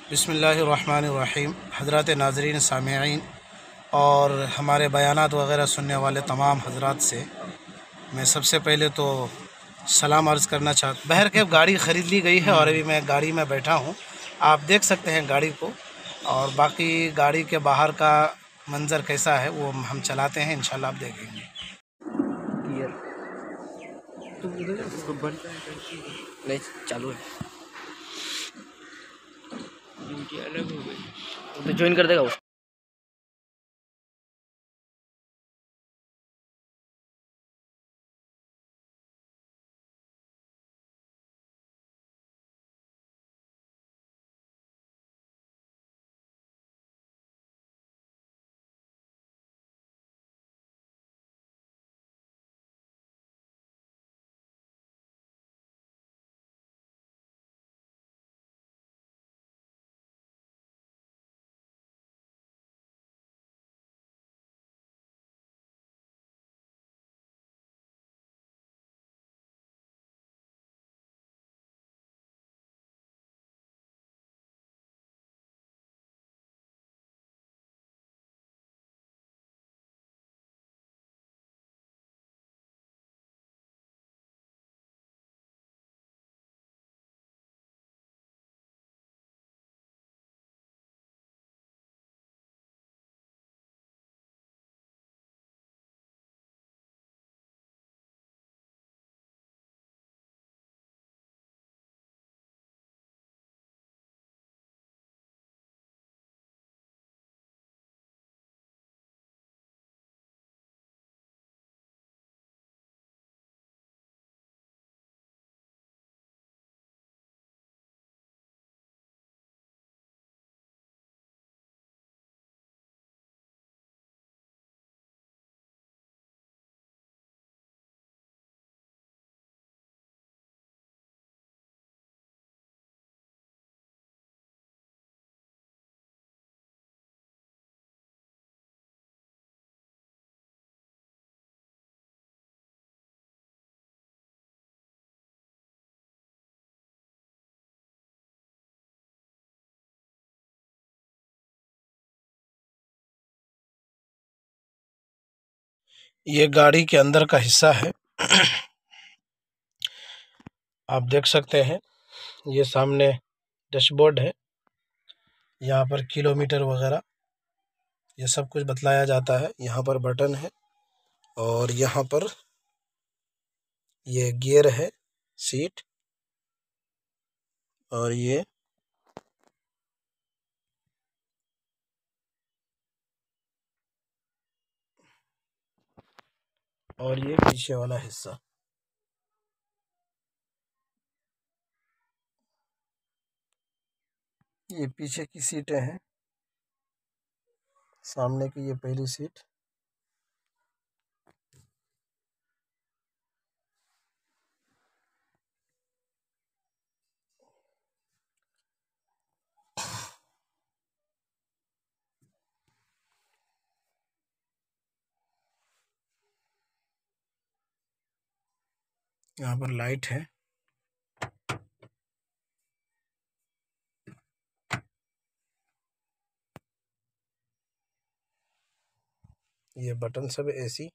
बिस्मिल्लाहिर्रहमानिर्रहीम। हज़रात नाज़रीन सामिईन और हमारे बयानात वग़ैरह सुनने वाले तमाम हज़रात से मैं सबसे पहले तो सलाम अर्ज़ करना चाहता। बहरकैफ़ गाड़ी ख़रीद ली गई है और अभी मैं गाड़ी में बैठा हूँ। आप देख सकते हैं गाड़ी को, और बाकी गाड़ी के बाहर का मंज़र कैसा है वो हम चलाते हैं, इंशाल्लाह आप देखेंगे। तो उधर बंद नहीं चालू है, ड्यूटी अलग हो गई तो ज्वाइन कर देगा वो। ये गाड़ी के अंदर का हिस्सा है। आप देख सकते हैं, ये सामने डैशबोर्ड है। यहाँ पर किलोमीटर वगैरह ये सब कुछ बतलाया जाता है। यहाँ पर बटन है और यहाँ पर ये गियर है, सीट, और ये पीछे वाला हिस्सा। ये पीछे की सीटें हैं, सामने की ये पहली सीट। यहाँ पर लाइट है। ये बटन सब एसी